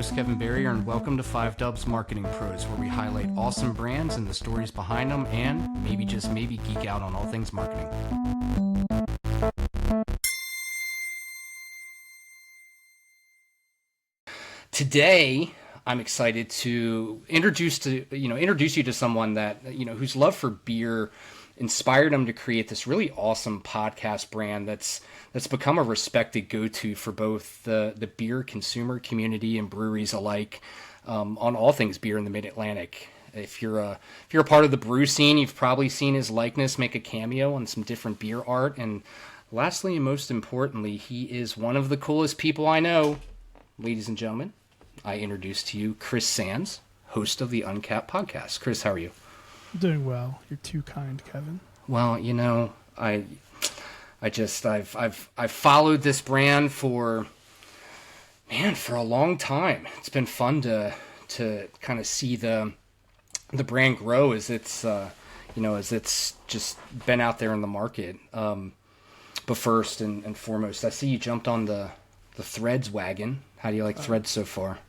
host, Kevin Barrier, and welcome to 5 Dubs Marketing Pros, where we highlight awesome brands and the stories behind them, and maybe just maybe geek out on all things marketing. Today, I'm excited to introduce you to someone that, whose love for beer inspired him to create this really awesome podcast brand that's become a respected go-to for both the beer consumer community and breweries alike, on all things beer in the Mid-Atlantic. If you're a part of the brew scene, you've probably seen his likeness make a cameo on some different beer art. And lastly, and most importantly, he is one of the coolest people I know. Ladies and gentlemen, I introduce to you Chris Sands, host of the Uncapped Podcast. Chris, how are you? Doing well. You're too kind, Kevin. Well, I've followed this brand for a long time. It's been fun to kind of see the brand grow as it's just been out there in the market. But first and foremost, I see you jumped on the Threads wagon. How do you like Threads so far?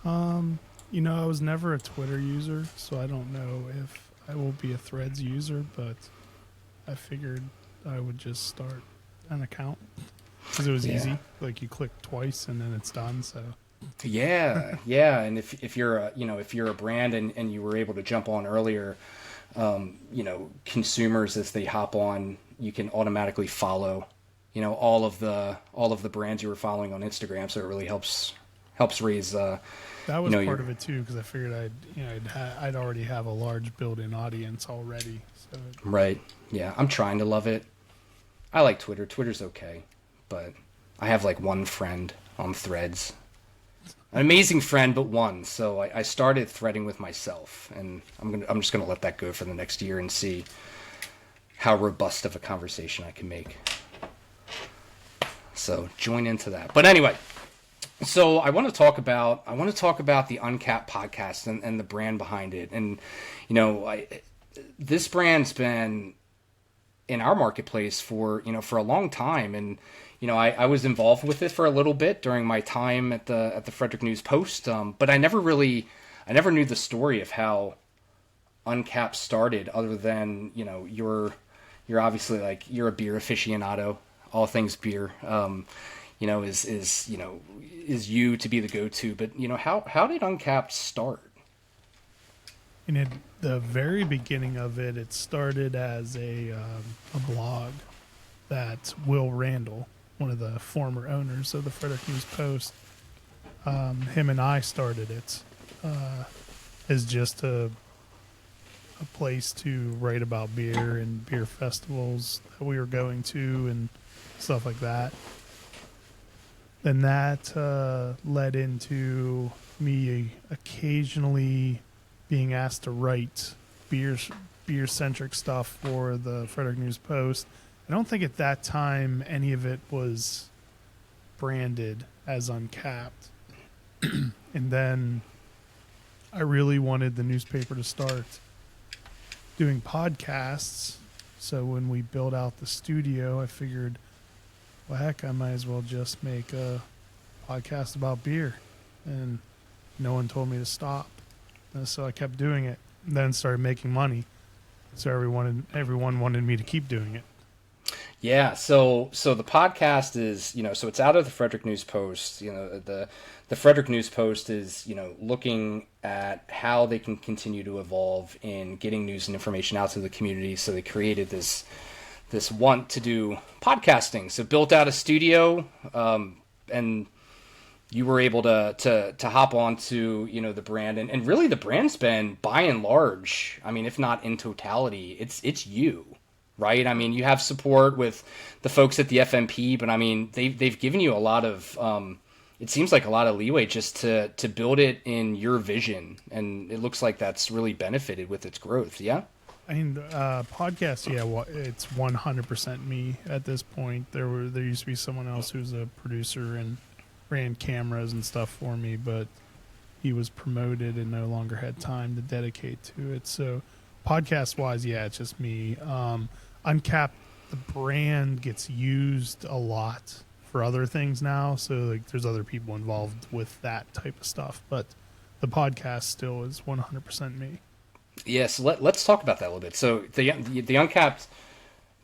I was never a Twitter user, so I don't know if I will be a Threads user, but I figured I would just start an account because it was easy. Like, you click twice and then it's done. So yeah. And if you're a brand and you were able to jump on earlier, consumers, as they hop on, you can automatically follow, all of the brands you were following on Instagram. So it really helps raise. That was part of it too, because I figured I'd already have a large built-in audience already. So right, yeah, I'm trying to love it. I like Twitter. Twitter's okay, but I have like one friend on Threads, an amazing friend, but one. So I started threading with myself, and I'm just gonna let that go for the next year and see how robust of a conversation I can make. So join into that. But anyway. So I want to talk about the Uncapped Podcast and the brand behind it. And, this brand's been in our marketplace for a long time. And, I was involved with it for a little bit during my time at the Frederick News Post. But I never knew the story of how Uncapped started, other than, you're obviously like, you're a beer aficionado, all things beer. Is you to be the go-to, but how did Uncapped start? In the very beginning of it, it started as a blog that Will Randall, one of the former owners of the Frederick News Post, him and I started it as just a place to write about beer and beer festivals that we were going to and stuff like that. Then that led into me occasionally being asked to write beer-centric stuff for the Frederick News Post. I don't think at that time any of it was branded as Uncapped. And then I really wanted the newspaper to start doing podcasts. So when we built out the studio, I figured, well, heck, I might as well just make a podcast about beer. And no one told me to stop. And so I kept doing it, and then started making money. So everyone wanted me to keep doing it. Yeah, so the podcast is, so it's out of the Frederick News Post. The Frederick News Post is, looking at how they can continue to evolve in getting news and information out to the community. So they created this want to do podcasting. So built out a studio, and you were able to hop onto, the brand, and really the brand's been, by and large, I mean, if not in totality, it's you, right? I mean, you have support with the folks at the FMP, but I mean, they've given you a lot of, it seems like a lot of leeway just to build it in your vision. And it looks like that's really benefited with its growth. Yeah. I mean, podcast, it's 100% me at this point. There used to be someone else who's a producer and ran cameras and stuff for me, but he was promoted and no longer had time to dedicate to it. So podcast-wise, it's just me. Uncapped, the brand gets used a lot for other things now. So like there's other people involved with that type of stuff, but the podcast still is 100% me. Yes, let's talk about that a little bit. So the Uncapped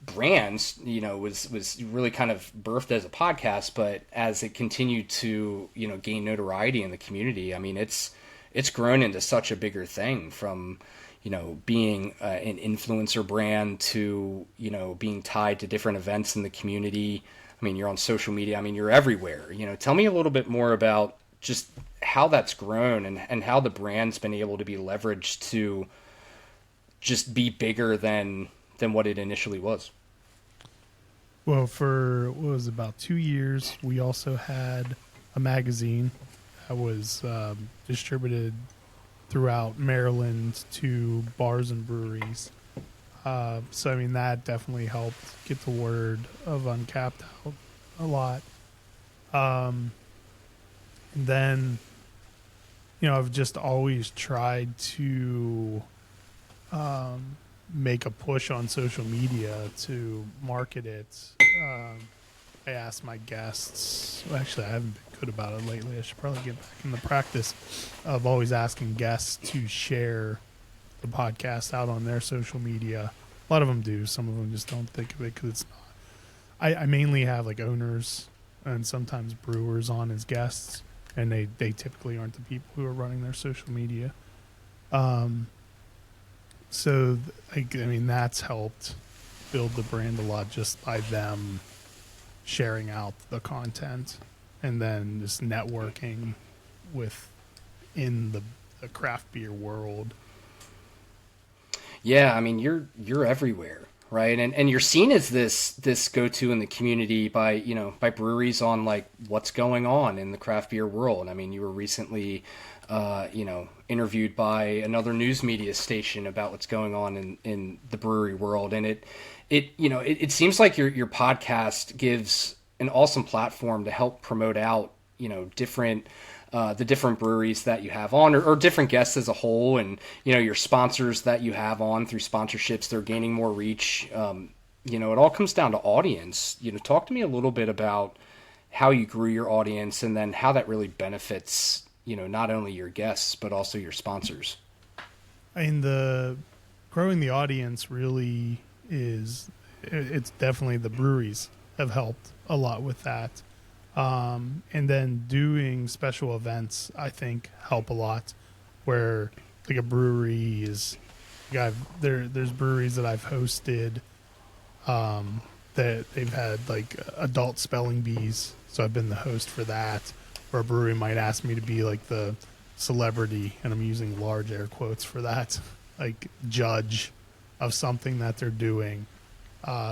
brands, was really kind of birthed as a podcast, but as it continued to, gain notoriety in the community, I mean, it's grown into such a bigger thing from, being an influencer brand to, being tied to different events in the community. I mean, you're on social media. I mean, you're everywhere. Tell me a little bit more about just how that's grown and how the brand's been able to be leveraged to just be bigger than what it initially was. Well, for what was it, about 2 years, we also had a magazine that was distributed throughout Maryland to bars and breweries. So, I mean, that definitely helped get the word of Uncapped out a lot. And then, I've just always tried to make a push on social media to market it. I asked my guests, well, actually, I haven't been good about it lately. I should probably get back in the practice of always asking guests to share the podcast out on their social media. A lot of them do. Some of them just don't think of it because it's not. I mainly have like owners and sometimes brewers on as guests, and they typically aren't the people who are running their social media. So, that's helped build the brand a lot just by them sharing out the content and then just networking within the craft beer world. Yeah, I mean, you're everywhere, right? And you're seen as this go-to in the community by breweries on like what's going on in the craft beer world. I mean, you were recently interviewed by another news media station about what's going on in the brewery world. And it seems like your podcast gives an awesome platform to help promote out, different, the different breweries that you have on or different guests as a whole. And, your sponsors that you have on through sponsorships, they're gaining more reach. It all comes down to audience. Talk to me a little bit about how you grew your audience and then how that really benefits, not only your guests, but also your sponsors. I mean, growing the audience really it's definitely the breweries have helped a lot with that. And then doing special events, I think, help a lot where like a brewery is, there's breweries that I've hosted, that they've had like adult spelling bees. So I've been the host for that. Or a brewery might ask me to be like the celebrity, and I'm using large air quotes for that, like judge of something that they're doing.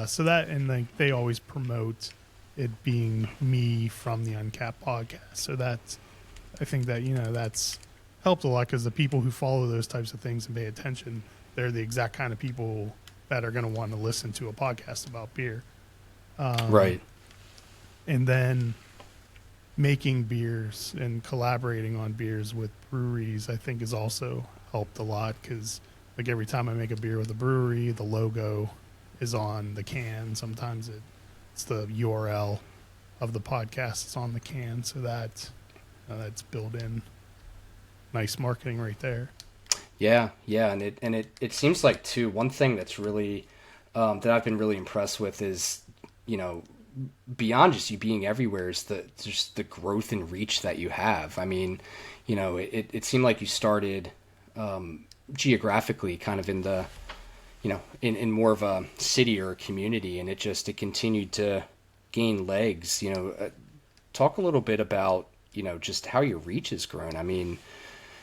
So that, and like they always promote it being me from the Uncapped podcast. So I think that, that's helped a lot because the people who follow those types of things and pay attention, they're the exact kind of people that are going to want to listen to a podcast about beer. Right. And then making beers and collaborating on beers with breweries, I think, has also helped a lot because like every time I make a beer with a brewery, the logo is on the can. Sometimes it's the URL of the podcast is on the can, so that's built in. Nice marketing right there. Yeah, and it seems like too, one thing that's really that I've been really impressed with is, beyond just you being everywhere is just the growth and reach that you have. I mean, it seemed like you started geographically kind of in the in more of a city or a community, and it continued to gain legs. Talk a little bit about just how your reach has grown. I mean,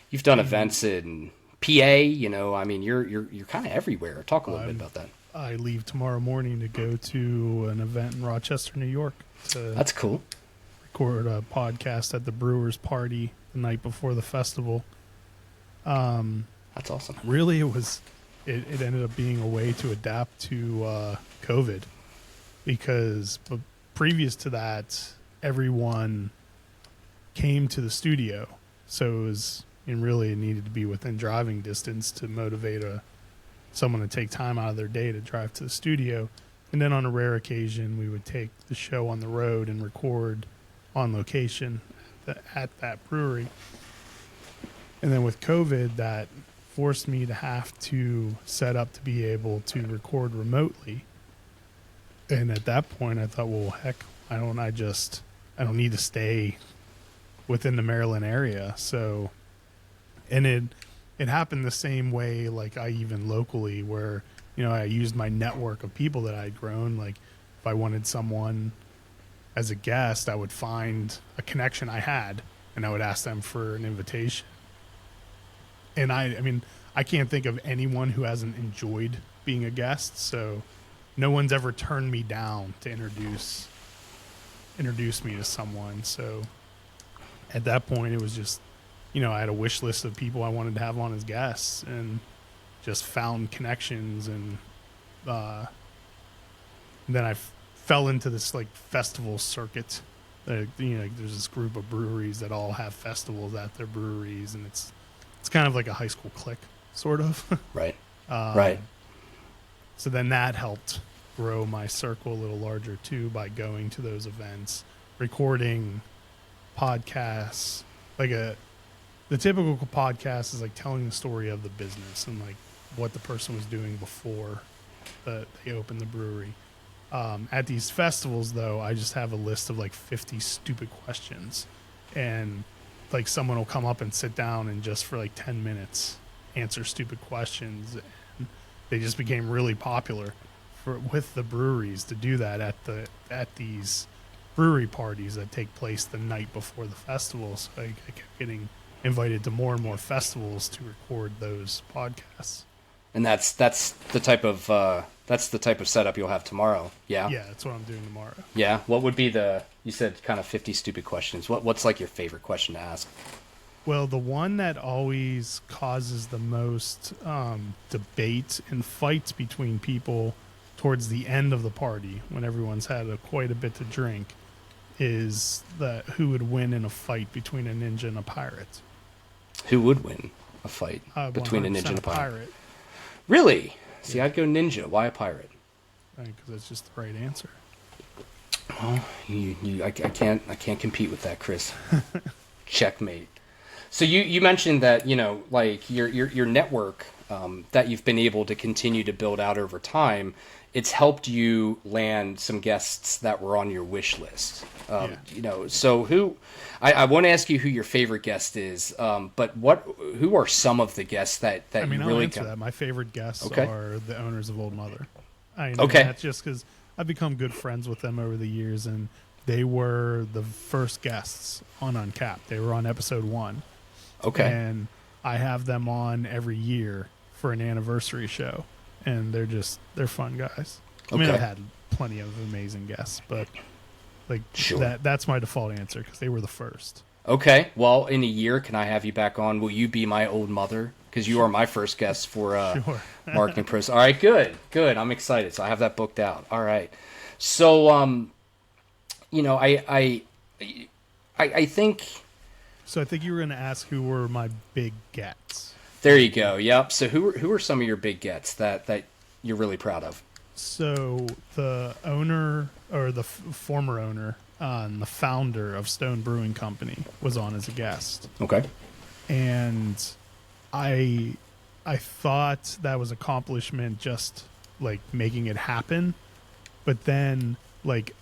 you've done events in PA. I mean, you're kind of everywhere. Talk a little bit about that. I leave tomorrow morning to go to an event in Rochester, New York. That's cool. Record a podcast at the Brewers Party the night before the festival. That's awesome. Really, it ended up being a way to adapt to COVID because previous to that, everyone came to the studio. So it needed to be within driving distance to motivate someone to take time out of their day to drive to the studio. And then on a rare occasion, we would take the show on the road and record on location at that brewery. And then with COVID, that forced me to have to set up to be able to record remotely. And at that point, I thought, well, heck, I don't need to stay within the Maryland area. So, and it happened the same way, like I even locally, where, I used my network of people that I'd grown. Like if I wanted someone as a guest, I would find a connection I had and I would ask them for an invitation. And I mean, I can't think of anyone who hasn't enjoyed being a guest. So no one's ever turned me down to introduce me to someone. So at that point, it was just, I had a wish list of people I wanted to have on as guests, and just found connections. And then I fell into this like festival circuit. There's this group of breweries that all have festivals at their breweries, and it's kind of like a high school clique, sort of. Right. Right. So then that helped grow my circle a little larger too, by going to those events, recording podcasts. Like the typical podcast is like telling the story of the business and like what the person was doing before they opened the brewery. At these festivals, though, I just have a list of like 50 stupid questions, and like someone will come up and sit down and just for like 10 minutes answer stupid questions. And they just became really popular with the breweries to do that at these brewery parties that take place the night before the festival. So I kept getting invited to more and more festivals to record those podcasts. And that's the type of setup you'll have tomorrow. Yeah. Yeah, that's what I'm doing tomorrow. Yeah. What would be you said kind of 50 stupid questions. What's like your favorite question to ask? Well, the one that always causes the most debate and fights between people towards the end of the party, when everyone's had quite a bit to drink, is who would win in a fight between a ninja and a pirate. Who would win a fight between a ninja and a pirate? Really? See, I'd go ninja. Why a pirate? Because that's just the right answer. Well, I can't compete with that, Chris. Checkmate. So you mentioned that, like your network that you've been able to continue to build out over time, it's helped you land some guests that were on your wish list. So I won't ask you who your favorite guest is, but who are some of the guests that I'll really answer that. My favorite guests Okay. are the owners of Old Mother. Okay. That's just because I've become good friends with them over the years, and they were the first guests on Uncapped. They were on episode 1. Okay. And I have them on every year for an anniversary show, and they're fun guys. I mean, Okay. I've had plenty of amazing guests, but like Sure. that's my default answer because they were the first. Okay. Well, in a year, can I have you back on? Will you be my old mother? Because you are my first guest for Sure. Marketing Pros. All right, good. I'm excited. So I have that booked out. All right. So, I think. So I think you were going to ask who were my big gets. There you go. Yep. So who are some of your big gets that you're really proud of? So the owner, or the former owner, and the founder of Stone Brewing Company was on as a guest. Okay. And I thought that was accomplishment, just like making it happen. But then like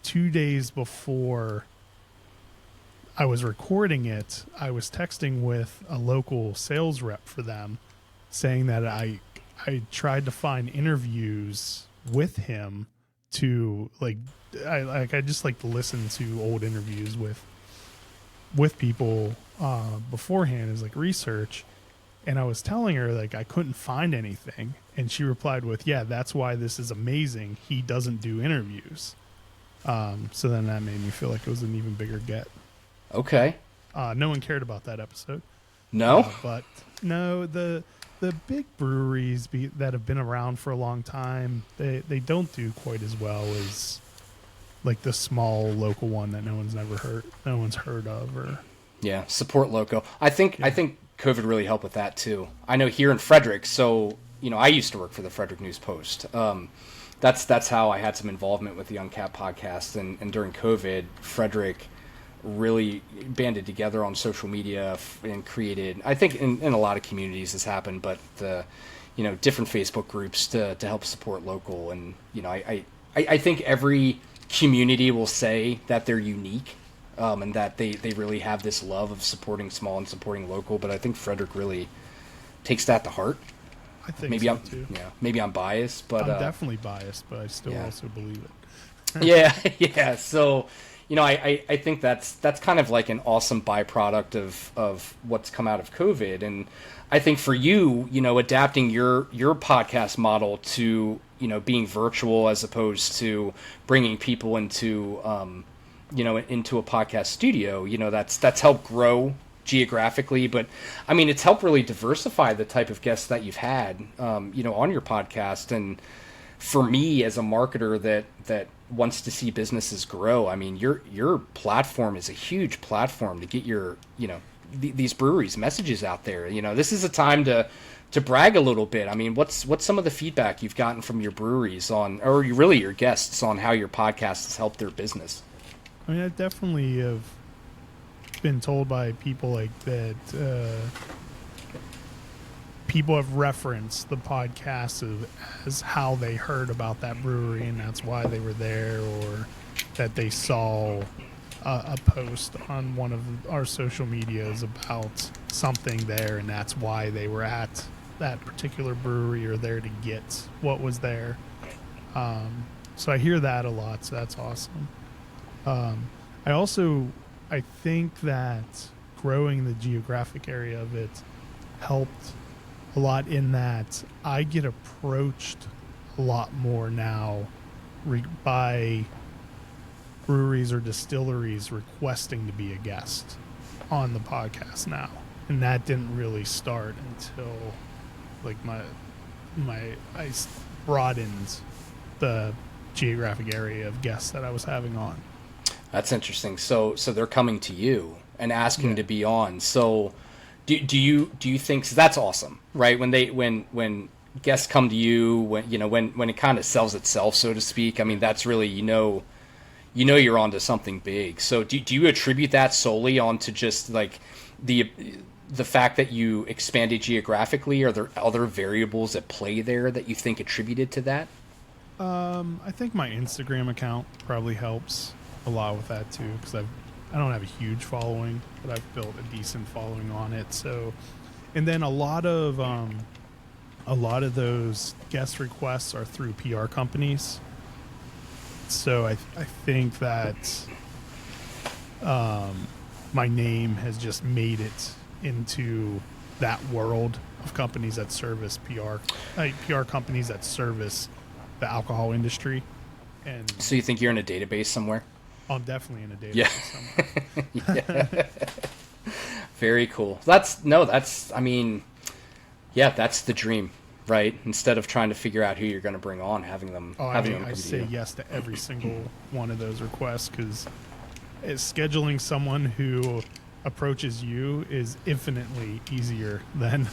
2 days before I was recording it, I was texting with a local sales rep for them, saying that I tried to find interviews with him to I just like to listen to old interviews with people beforehand as like research. And I was telling her like I couldn't find anything, and she replied with, "Yeah, that's why this is amazing. He doesn't do interviews." So then that made me feel like it was an even bigger get. Okay. No one cared about that episode. No? But no, the big breweries that have been around for a long time, they don't do quite as well as like the small local one that no one's heard of. Or Yeah, support local. I think COVID really helped with that too. I know here in Frederick, so I used to work for the Frederick News Post. that's how I had some involvement with the Uncapped podcast. And during COVID, Frederick really banded together on social media and created, I think in a lot of communities this happened, but the, different Facebook groups to help support local. And, I think every community will say that they're unique, and that they really have this love of supporting small and supporting local. But I think Frederick really takes that to heart. I think maybe so I'm, too. Yeah, maybe I'm biased, but I'm definitely biased, but I still also believe it. yeah. So, I think that's kind of like an awesome byproduct of what's come out of COVID. And I think for you, adapting your podcast model to, being virtual as opposed to bringing people into, into a podcast studio, that's helped grow geographically. But I mean, it's helped really diversify the type of guests that you've had, on your podcast. And for me as a marketer that wants to see businesses grow, I mean, your platform is a huge platform to get your, these breweries messages out there. This is a time to brag a little bit. I mean, what's some of the feedback you've gotten from your breweries on, or really your guests, on how your podcast has helped their business? I mean, I definitely have been told by people like that, people have referenced the podcast as how they heard about that brewery, and that's why they were there, or that they saw a post on one of our social medias about something there, and that's why they were at that particular brewery or there to get what was there. So I hear that a lot, so that's awesome. I think that growing the geographic area of it helped a lot in that I get approached a lot more now by breweries or distilleries requesting to be a guest on the podcast now. And that didn't really start until like I broadened the geographic area of guests that I was having on. That's interesting. So they're coming to you and asking to be on. So do you think, so that's awesome, right? When guests come to you, when it kind of sells itself, so to speak, I mean, that's really, you're onto something big. So do you attribute that solely onto just like the fact that you expanded geographically? Are there other variables at play there that you think attributed to that? I think my Instagram account probably helps a lot with that too, because I don't have a huge following, but I've built a decent following on it. So, and then a lot of those guest requests are through PR companies. So I think that my name has just made it into that world of companies that service PR companies that service the alcohol industry. And so you think you're in a database somewhere? I'm definitely in a database somewhere. Yeah. Very cool. That's the dream, right? Instead of trying to figure out who you're going to bring on, having them. I say yes to every single one of those requests, because scheduling someone who approaches you is infinitely easier than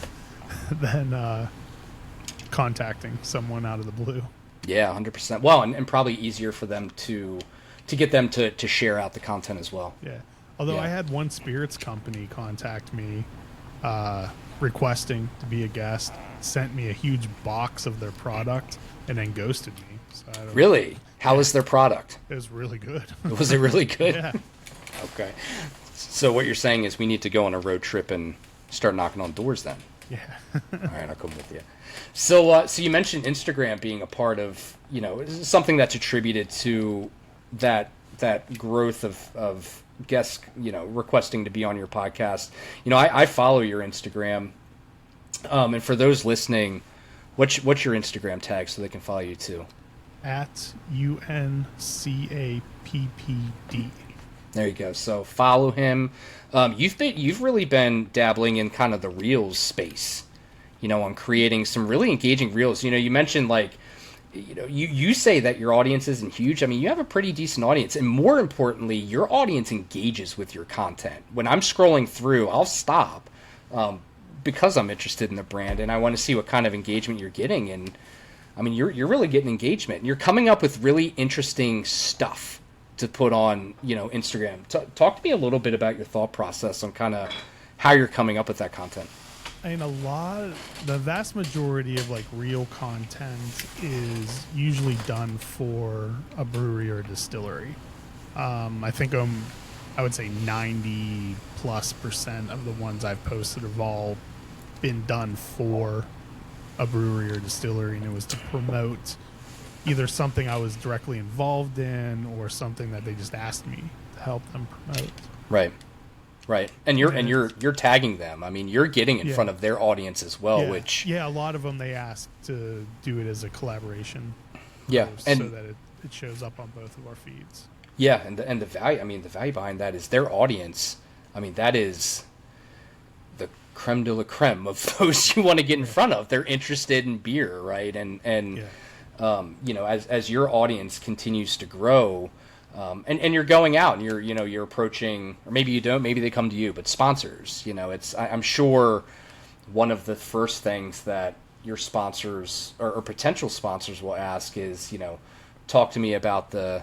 contacting someone out of the blue. Yeah, 100%. Well, and probably easier for them to get them to share out the content as well. Yeah. Although I had one spirits company contact me requesting to be a guest, sent me a huge box of their product, and then ghosted me. So Really? How was their product? It was really good. Was it really good? Yeah. Okay. So what you're saying is we need to go on a road trip and start knocking on doors then. Yeah. All right, I'll come with you. So you mentioned Instagram being a part of, something that's attributed to that growth of guests, requesting to be on your podcast. I follow your Instagram, and for those listening, what's your Instagram tag so they can follow you too? At UNCAPPD. There you go. So follow him. You've really been dabbling in kind of the reels space, on creating some really engaging reels. You mentioned you say that your audience isn't huge. I mean, you have a pretty decent audience, and more importantly, your audience engages with your content. When I'm scrolling through, I'll stop because I'm interested in the brand and I want to see what kind of engagement you're getting. And I mean, you're really getting engagement. And you're coming up with really interesting stuff to put on, Instagram. Talk to me a little bit about your thought process on kind of how you're coming up with that content. I mean, the vast majority of like real content is usually done for a brewery or a distillery. I think I would say 90+% of the ones I've posted have all been done for a brewery or distillery, and it was to promote either something I was directly involved in or something that they just asked me to help them promote. Right. And you're tagging them. I mean, you're getting in front of their audience as well, which a lot of them they ask to do it as a collaboration. And so that it shows up on both of our feeds. Yeah, and the value. I mean, the value behind that is their audience. I mean, that is the creme de la creme of those you want to get in front of. They're interested in beer, right? And as your audience continues to grow, and you're going out and you're approaching, or maybe you don't, maybe they come to you, but sponsors. I'm sure one of the first things that your sponsors or potential sponsors will ask is, talk to me about the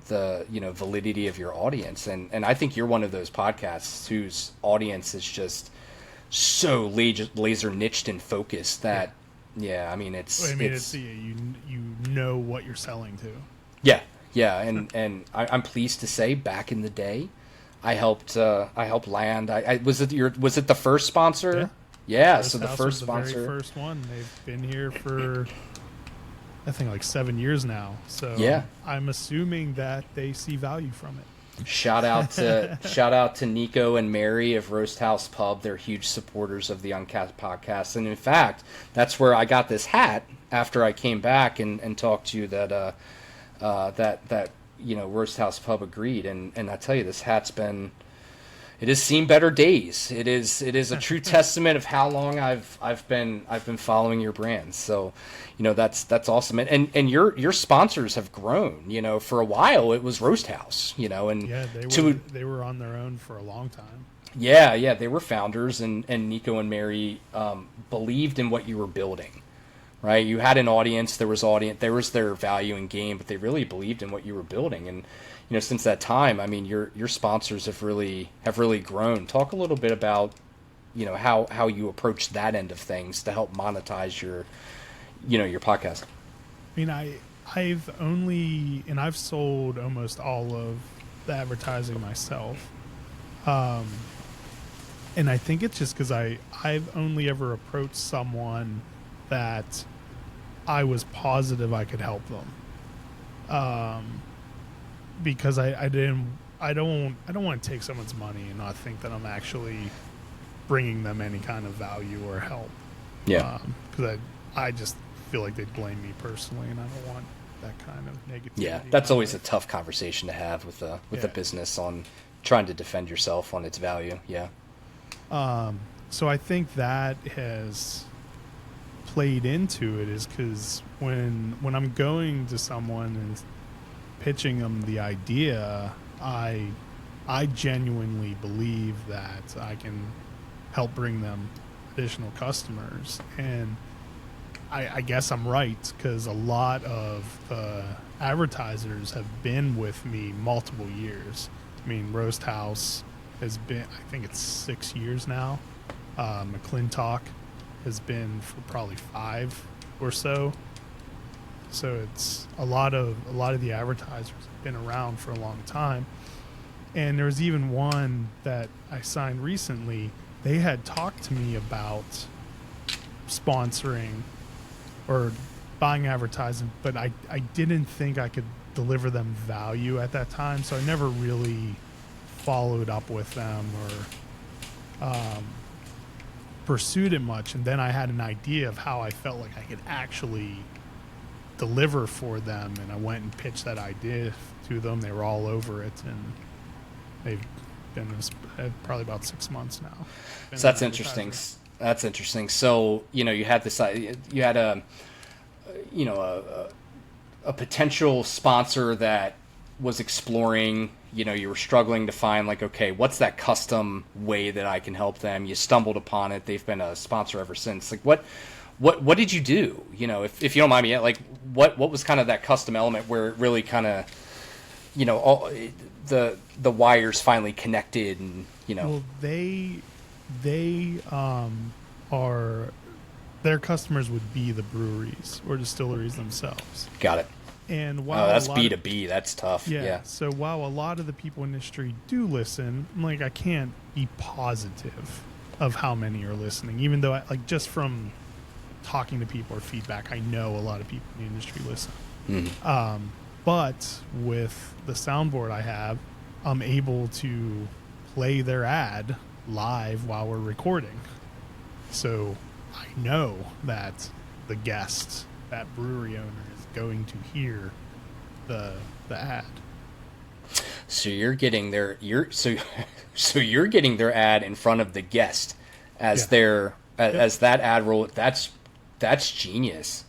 validity of your audience, and I think you're one of those podcasts whose audience is just so laser niched and focused that it's you know what you're selling to. And I'm pleased to say back in the day I helped land. Was it the first sponsor? So the first sponsor, the very first one. They've been here for I think like 7 years now. So I'm assuming that they see value from it. Shout out to Nico and Mary of Roast House Pub. They're huge supporters of the Uncapped Podcast, and in fact, that's where I got this hat after I came back and talked to you that Roast House Pub agreed, and I tell you, this hat's it has seen better days. It is a true testament of how long I've been following your brand. So, that's awesome. And your sponsors have grown. For a while it was Roast House. They were on their own for a long time. Yeah, they were founders, and Nico and Mary believed in what you were building. Right, you had an audience. There was their value in game, but they really believed in what you were building. And since that time, I mean, your sponsors have really grown. Talk a little bit about how you approach that end of things to help monetize your podcast. I mean, I've sold almost all of the advertising myself, and I think it's just because I've only ever approached someone that I was positive I could help them, because I don't want to take someone's money and not think that I'm actually bringing them any kind of value or help. Because I just feel like they'd blame me personally, and I don't want that kind of negativity. Yeah, that's always a tough conversation to have with a business on trying to defend yourself on its value. So I think that has played into it, is because when I'm going to someone and pitching them the idea, I genuinely believe that I can help bring them additional customers, and I guess I'm right, because a lot of the advertisers have been with me multiple years. I mean, Roast House has been, I think it's 6 years now. McClintock has been for probably 5 or so. So it's a lot of the advertisers have been around for a long time. And there was even one that I signed recently. They had talked to me about sponsoring or buying advertising, but I didn't think I could deliver them value at that time, so I never really followed up with them or pursued it much. And then I had an idea of how I felt like I could actually deliver for them, and I went and pitched that idea to them. They were all over it, and they've been probably about 6 months now. So that's interesting. That's interesting. So you had a potential sponsor that was exploring. You were struggling to find, like, okay, what's that custom way that I can help them? You stumbled upon it. They've been a sponsor ever since. Like, what did you do? You know, if you don't mind me, like what was kind of that custom element where it really kind of, you know, all the wires finally connected, and you know. Well, they are, their customers would be the breweries or distilleries themselves. Got it. And while that's B2B, that's tough. Yeah. So while a lot of the people in the industry do listen, like I can't be positive of how many are listening, even though just from talking to people or feedback, I know a lot of people in the industry listen. Mm-hmm. But with the soundboard I have, I'm able to play their ad live while we're recording. So I know that the guest, that brewery owner, is going to hear the ad. So you're getting their so you're getting their ad in front of the guest as as that ad roll. That's genius.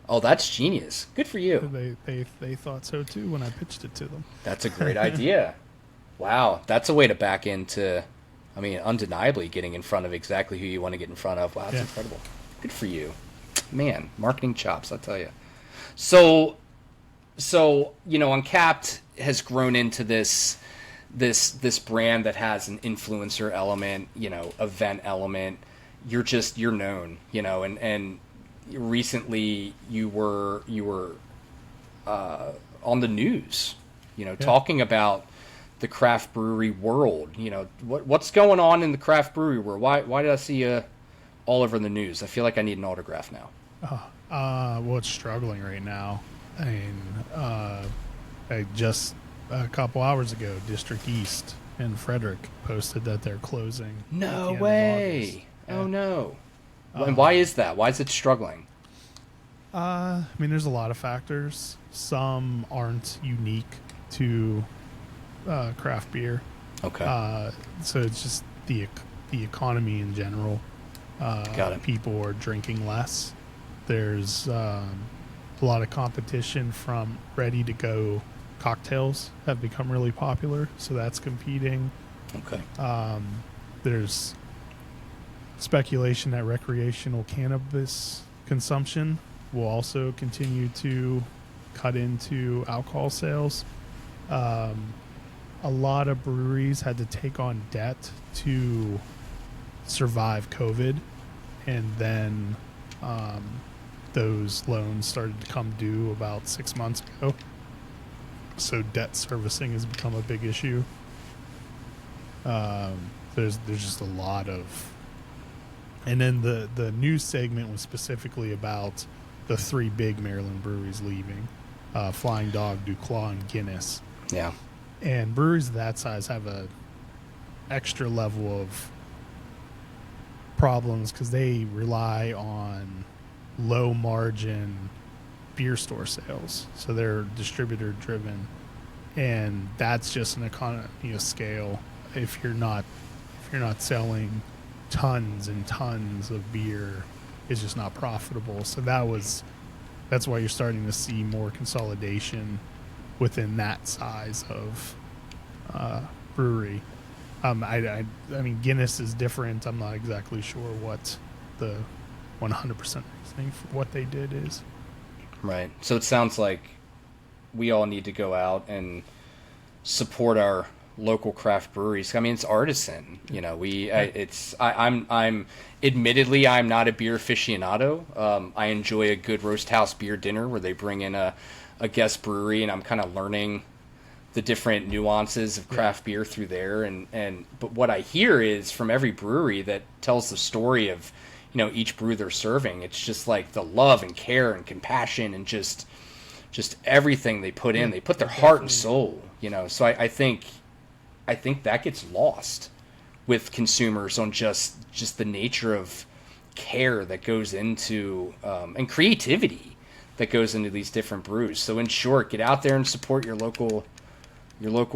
Oh, that's genius. Good for you. They thought so too when I pitched it to them. That's a great idea. Wow, that's a way to back into, I mean, undeniably getting in front of exactly who you want to get in front of. Wow, that's incredible. Good for you. Man, marketing chops, I'll tell you. So you know, Uncapped has grown into this brand that has an influencer element, you know, event element. You're known, you know, and recently you were on the news, you know, talking about the craft brewery world. You know, what's going on in the craft brewery world? Why did I see you all over the news? I feel like I need an autograph now. Well, it's struggling right now. I mean, I just a couple hours ago, District East in Frederick posted that they're closing. No way! Oh no! And why is that? Why is it struggling? I mean, there's a lot of factors. Some aren't unique to craft beer. Okay. So it's just the economy in general. Got it. People are drinking less. There's a lot of competition from ready-to-go cocktails have become really popular, so that's competing. Okay. There's speculation that recreational cannabis consumption will also continue to cut into alcohol sales. A lot of breweries had to take on debt to survive COVID, and then those loans started to come due about 6 months ago. So debt servicing has become a big issue. There's just a lot of, and then the news segment was specifically about the three big Maryland breweries leaving, Flying Dog, Duclaw, and Guinness. Yeah. And breweries of that size have a extra level of problems because they rely on low margin beer store sales, so they're distributor driven, and that's just an economy of scale. If you're not selling tons and tons of beer, it's just not profitable. So that's why you're starting to see more consolidation within that size of brewery. I mean, Guinness is different. I'm not exactly sure what the 100% reasoning for what they did is. Right. So it sounds like we all need to go out and support our local craft breweries. I mean, it's artisan. You know, I'm admittedly I'm not a beer aficionado. I enjoy a good roast house beer dinner where they bring in a guest brewery, and I'm kind of learning the different nuances of craft beer through there. But what I hear is from every brewery that tells the story of, you know, each brew they're serving, it's just like the love and care and compassion and just everything they put in. They put their heart and soul, you know. So I think that gets lost with consumers on just the nature of care that goes into and creativity that goes into these different brews. So in short, get out there and support your local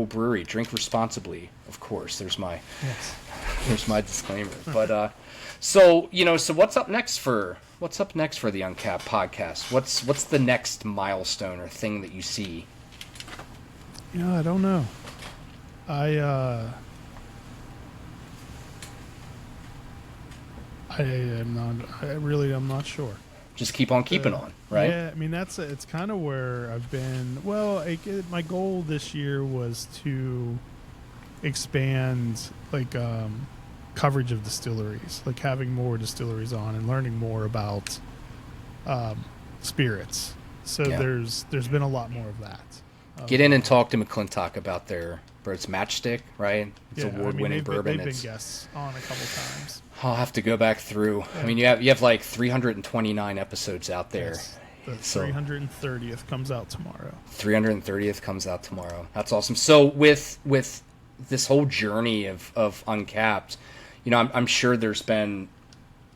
brewery. Drink responsibly, of course. There's my disclaimer. But so what's up next for the Uncapped podcast? What's the next milestone or thing that you see? I don't know. I I really am not sure. Just keep on keeping on, right? Yeah, I mean it's kind of where I've been. Well, my goal this year was to expand coverage of distilleries, like having more distilleries on and learning more about spirits. So Yeah. there's been a lot more of that. Get in and talk to McClintock about their Bird's Matchstick, right? It's Yeah, award-winning bourbon. They've been guests on a couple times. I'll have to go back through. Yeah. I mean, you have like 329 episodes out there. Yes. The So 330th comes out tomorrow. 330th comes out tomorrow. That's awesome. So with this whole journey of Uncapped, you know, I'm sure there's been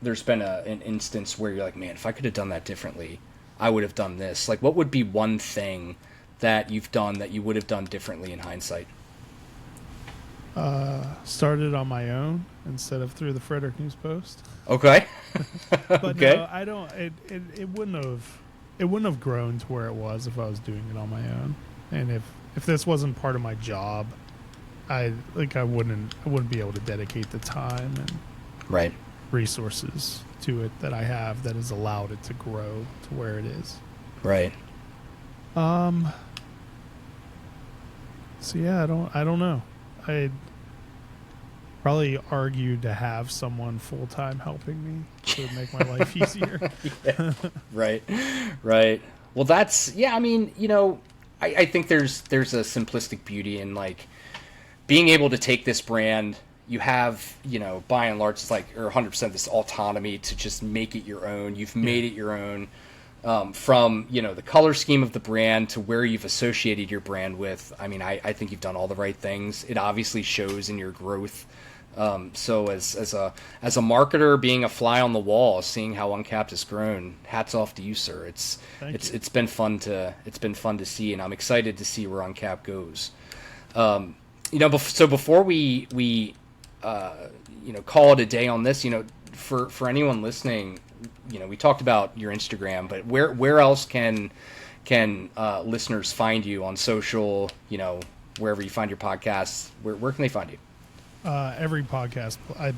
an instance where you're like, man, if I could have done that differently, I would have done this. Like, what would be one thing that you've done that you would have done differently in hindsight? Started on my own instead of through the Frederick News Post. Okay. But Okay. no, I don't. It wouldn't have grown to where it was if I was doing it on my own. And if this wasn't part of my job, I wouldn't be able to dedicate the time and Right. resources to it that I have that has allowed it to grow to where it is. Right. So yeah, I don't know. I'd probably argue to have someone full time helping me to make my life easier. Yeah. Right. Right. Well, I mean, you know, I think there's a simplistic beauty in like being able to take this brand. You have, you know, by and large, it's like, or 100% this autonomy to just make it your own. You've made it your own. From, you know, the color scheme of the brand to where you've associated your brand with. I mean, I think you've done all the right things. It obviously shows in your growth. So as a marketer, being a fly on the wall, seeing how Uncapped has grown, hats off to you, sir. It's been fun to see, and I'm excited to see where Uncapped goes. You know, so before we you know, call it a day on this, you know, for anyone listening, you know, we talked about your Instagram, but where else can listeners find you on social? You know, wherever you find your podcasts, where can they find you? Every podcast, I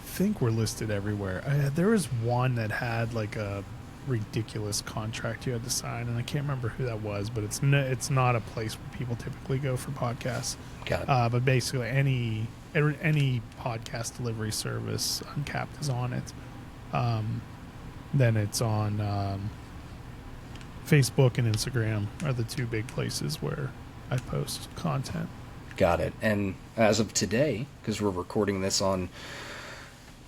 think we're listed everywhere. There was one that had like a ridiculous contract you had to sign, and I can't remember who that was, but it's not a place where people typically go for podcasts. Got it. But basically, any podcast delivery service, Uncapped is on it. Then it's on Facebook and Instagram are the two big places where I post content. Got it. And as of today, because we're recording this on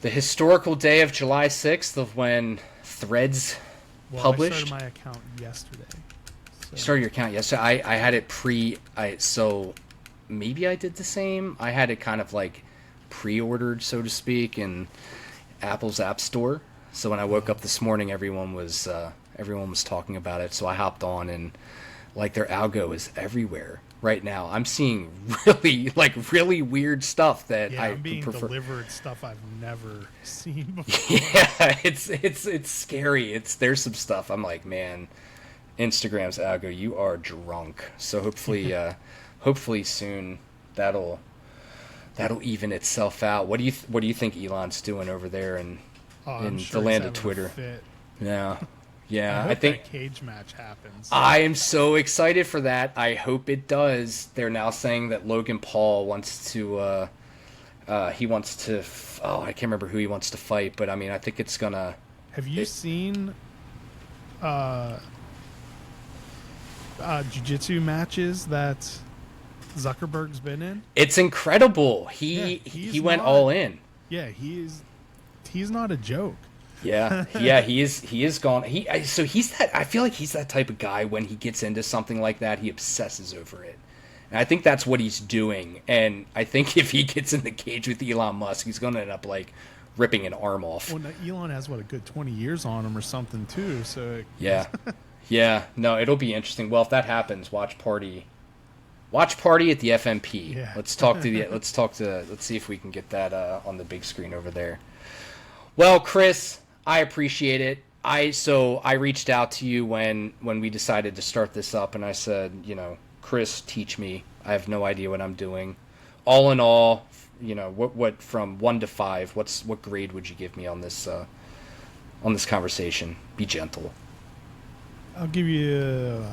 the historical day of July 6th of when Threads published. I started my account yesterday. So. You started your account yesterday. I had it so maybe I did the same. I had it kind of like pre-ordered, so to speak, in Apple's App Store. So when I woke up this morning, everyone was talking about it. So I hopped on, and like their algo is everywhere right now. I'm seeing really weird stuff that I'm being prefer. delivered stuff I've never seen before. Yeah, it's scary. There's some stuff I'm like, man, Instagram's algo, you are drunk. So hopefully soon that'll even itself out. What do you think Elon's doing over there in Sure the land of Twitter? Yeah, I think that cage match happens. I am so excited for that. I hope it does. They're now saying that Logan Paul wants to I can't remember who he wants to fight, but I mean, I think it's gonna. Have you seen jiu-jitsu matches that Zuckerberg's been in? It's incredible. He went all in. Yeah, he's not a joke. Yeah, he is gone. He's that. I feel like he's that type of guy. When he gets into something like that, he obsesses over it, and I think that's what he's doing. And I think if he gets in the cage with Elon Musk, he's going to end up like ripping an arm off. Well, Elon has a good 20 years on him or something too. So yeah. No, it'll be interesting. Well, if that happens, watch party at the FMP. Yeah. Let's see if we can get that on the big screen over there. Well, Chris, I appreciate it. I reached out to you when we decided to start this up, and I said, you know, Chris, teach me. I have no idea what I'm doing. all in all, what from 1 to 5, what grade would you give me on this conversation? Be gentle. I'll give you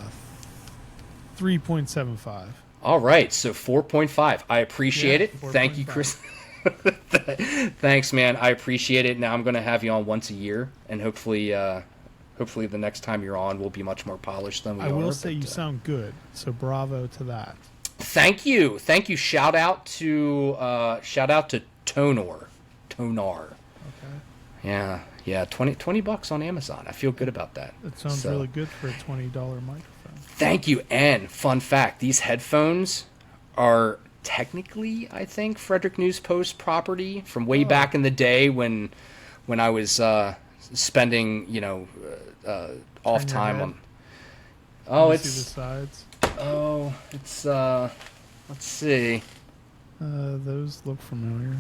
3.75. All right, so 4.5. I appreciate it. 4. Thank you, Chris. Thanks, man. I appreciate it. Now I'm going to have you on once a year, and hopefully the next time you're on, we'll be much more polished than we are. I will say you sound good, so bravo to that. Thank you. Shout out to Tonar. Okay. Yeah. $20 on Amazon. I feel good about that. That sounds really good for a $20 microphone. Thank you. And fun fact: these headphones are technically, I think, Frederick News Post property from way back in the day when I was spending off time on. Oh, it's see the sides. Oh, it's let's see. Those look familiar.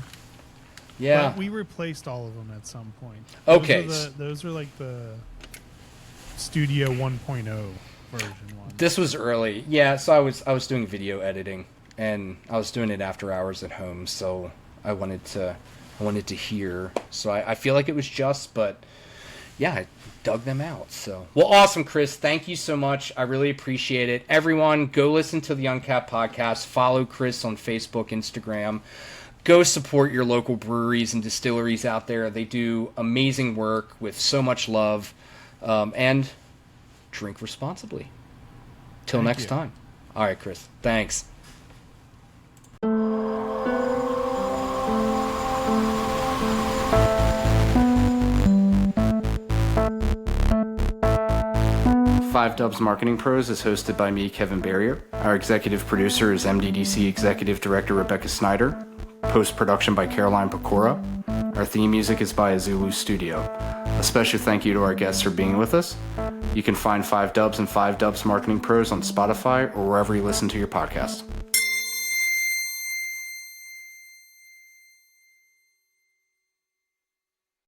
Yeah, but we replaced all of them at some point. Okay, those are like the Studio 1.0 version ones. This was early. Yeah, so I was doing video editing, and I was doing it after hours at home. So I wanted to hear. So I feel like it was just, but yeah, I dug them out. So, well, awesome, Chris. Thank you so much. I really appreciate it. Everyone, go listen to the Uncapped Podcast. Follow Chris on Facebook, Instagram. Go support your local breweries and distilleries out there. They do amazing work with so much love. And drink responsibly. Till next time. All right, Chris. Thanks. Five Dubs Marketing Pros is hosted by me, Kevin Barrier. Our executive producer is MDDC Executive Director Rebecca Snyder. Post-production by Caroline Pecora. Our theme music is by Azulu Studio. A special thank you to our guests for being with us. You can find 5 Dubs and 5 Dubs Marketing Pros on Spotify or wherever you listen to your podcast.